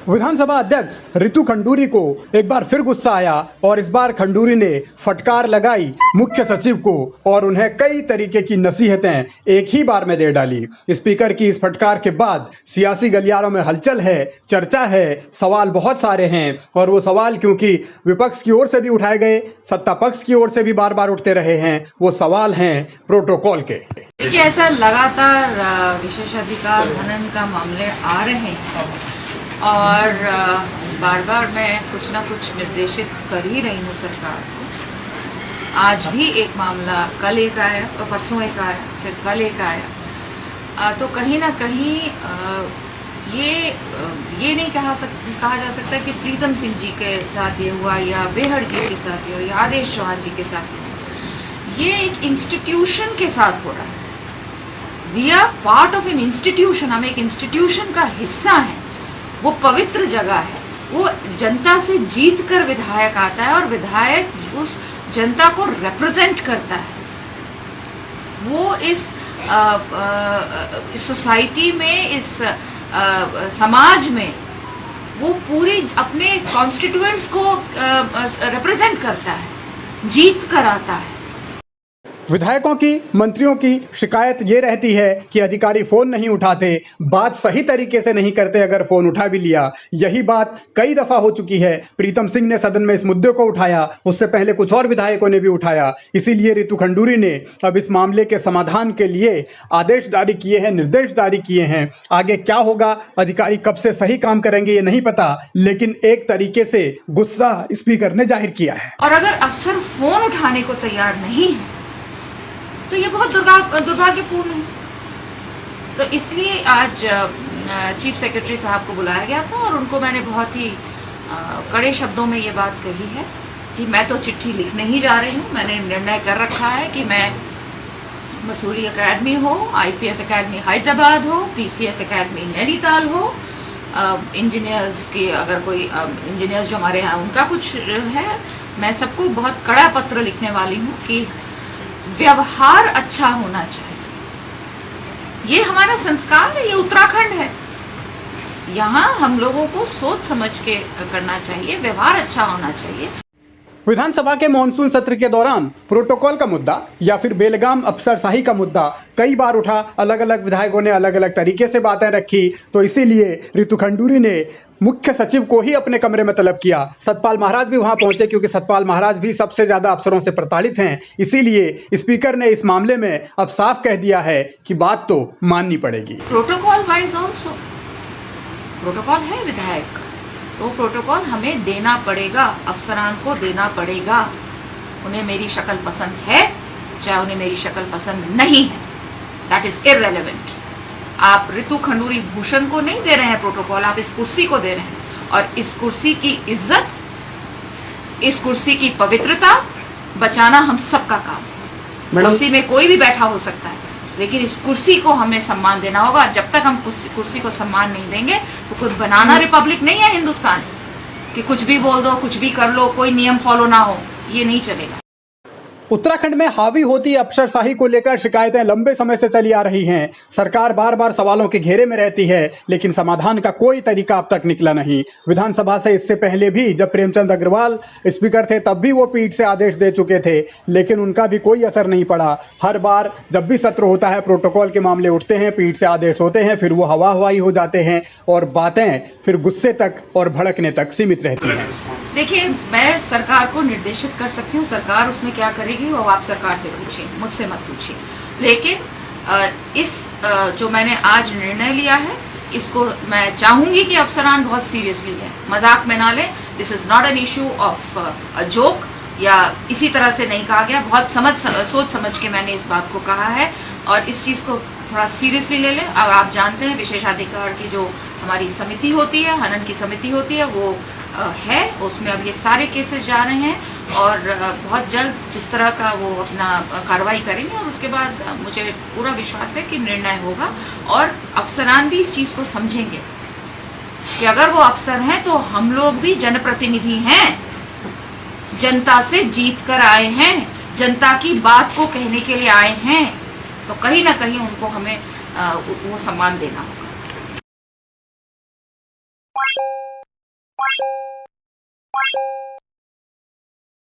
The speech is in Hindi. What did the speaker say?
विधानसभा अध्यक्ष रितु खंडूरी को एक बार फिर गुस्सा आया और इस बार खंडूरी ने फटकार लगाई मुख्य सचिव को और उन्हें कई तरीके की नसीहतें एक ही बार में दे डाली। स्पीकर की इस फटकार के बाद सियासी गलियारों में हलचल है, चर्चा है, सवाल बहुत सारे हैं और वो सवाल क्योंकि विपक्ष की ओर से भी उठाए गए, सत्ता पक्ष की ओर से भी बार बार उठते रहे हैं, वो सवाल हैं प्रोटोकॉल के। देखिए, ऐसा लगातार विशेषाधिकार हनन का मामले आ रहे हैं और बार बार मैं कुछ ना कुछ निर्देशित कर ही रही हूँ सरकार को। आज भी एक मामला, कल एक आया और परसों एक आया, फिर कल एक आया। तो कहीं ना कहीं ये नहीं कहा जा सकता कि प्रीतम सिंह जी के साथ ये हुआ या बेहड़ जी के साथ ये हुआ या आदेश चौहान जी के साथ ये एक इंस्टीट्यूशन के साथ हो रहा है। We are part of an institution, हम एक इंस्टीट्यूशन का हिस्सा हैं। वो पवित्र जगह है, वो जनता से जीत कर विधायक आता है और विधायक उस जनता को रिप्रेजेंट करता है। वो इस सोसाइटी में, इस समाज में वो पूरी अपने कॉन्स्टिट्यूएंट्स को रिप्रेजेंट करता है, जीत कर आता है। विधायकों की, मंत्रियों की शिकायत ये रहती है कि अधिकारी फोन नहीं उठाते, बात सही तरीके से नहीं करते, अगर फोन उठा भी लिया। यही बात कई दफा हो चुकी है। प्रीतम सिंह ने सदन में इस मुद्दे को उठाया, उससे पहले कुछ और विधायकों ने भी उठाया। इसीलिए रितु खंडूरी ने अब इस मामले के समाधान के लिए आदेश जारी किए हैं, निर्देश जारी किए हैं। आगे क्या होगा, अधिकारी कब से सही काम करेंगे ये नहीं पता, लेकिन एक तरीके से गुस्सा स्पीकर ने जाहिर किया है। और अगर अफसर फोन उठाने को तैयार नहीं है तो ये बहुत दुर्भाग्यपूर्ण है। तो इसलिए आज चीफ सेक्रेटरी साहब को बुलाया गया था और उनको मैंने बहुत ही कड़े शब्दों में ये बात कही है कि मैं तो चिट्ठी लिखने ही जा रही हूँ। मैंने निर्णय कर रखा है कि मैं मसूरी एकेडमी हो, IPS एकेडमी हैदराबाद हो, PCS एकेडमी नैनीताल हो, इंजीनियर्स की अगर कोई इंजीनियर्स जो हमारे यहाँ उनका कुछ है, मैं सबको बहुत कड़ा पत्र लिखने वाली हूँ कि व्यवहार अच्छा होना चाहिए। ये हमारा संस्कार है, ये उत्तराखंड है। यहाँ हम लोगों को सोच समझ के करना चाहिए, व्यवहार अच्छा होना चाहिए। विधानसभा के मॉनसून सत्र के दौरान प्रोटोकॉल का मुद्दा या फिर बेलगाम अफसरशाही का मुद्दा कई बार उठा। अलग अलग विधायकों ने अलग अलग तरीके से बातें रखी। तो इसीलिए रितु खंडूरी ने मुख्य सचिव को ही अपने कमरे में तलब किया। सतपाल महाराज भी वहां पहुंचे क्योंकि सतपाल महाराज भी सबसे ज्यादा अफसरों से प्रताड़ित हैं। इसीलिए स्पीकर ने इस मामले में अब साफ कह दिया है कि बात तो माननी पड़ेगी। प्रोटोकॉल वाइज ऑल्सो प्रोटोकॉल है विधायक, तो प्रोटोकॉल हमें देना पड़ेगा, अफसरान को देना पड़ेगा। उन्हें मेरी शक्ल पसंद है, चाहे उन्हें मेरी शक्ल पसंद नहीं है, दैट इज इररेलेवेंट। आप रितु खंडूरी भूषण को नहीं दे रहे हैं प्रोटोकॉल, आप इस कुर्सी को दे रहे हैं। और इस कुर्सी की इज्जत, इस कुर्सी की पवित्रता बचाना हम सबका काम है। कुर्सी में कोई भी बैठा हो सकता है, लेकिन इस कुर्सी को हमें सम्मान देना होगा। जब तक हम कुर्सी को सम्मान नहीं देंगे तो कोई बनाना रिपब्लिक नहीं है हिंदुस्तान कि कुछ भी बोल दो, कुछ भी कर लो, कोई नियम फॉलो ना हो, ये नहीं चलेगा। उत्तराखंड में हावी होती अफसरशाही को लेकर शिकायतें लंबे समय से चली आ रही हैं। सरकार बार बार सवालों के घेरे में रहती है, लेकिन समाधान का कोई तरीका अब तक निकला नहीं। विधानसभा से इससे पहले भी जब प्रेमचंद अग्रवाल स्पीकर थे तब भी वो पीठ से आदेश दे चुके थे, लेकिन उनका भी कोई असर नहीं पड़ा। हर बार जब भी सत्र होता है, प्रोटोकॉल के मामले उठते हैं, पीठ से आदेश होते हैं, फिर वो हवा हवाई हो जाते हैं और बातें फिर गुस्से तक और भड़कने तक सीमित रहती हैं। देखिए, मैं सरकार को निर्देशित कर सकती हूँ, सरकार उसमें क्या करेगी वो आप सरकार से पूछिए, मुझसे मत पूछिए। लेकिन इस जो मैंने आज निर्णय लिया है, इसको मैं चाहूंगी कि अफसरान बहुत सीरियसली लें, मजाक में ना लें। This is not an issue of a joke, या इसी तरह से नहीं कहा गया। बहुत सोच समझ के मैंने इस बात को कहा है और इस चीज़ को थोड़ा सीरियसली ले लें। और आप जानते हैं विशेषाधिकार की जो हमारी समिति होती है, हनन की समिति होती है, वो है, उसमें अब ये सारे केसेस जा रहे हैं और बहुत जल्द जिस तरह का वो अपना कार्रवाई करेंगे और उसके बाद मुझे पूरा विश्वास है कि निर्णय होगा। और अफसरान भी इस चीज़ को समझेंगे कि अगर वो अफसर हैं तो हम लोग भी जनप्रतिनिधि हैं, जनता से जीत कर आए हैं, जनता की बात को कहने के लिए आए हैं, तो कहीं ना कहीं उनको हमें वो सम्मान देना होगा।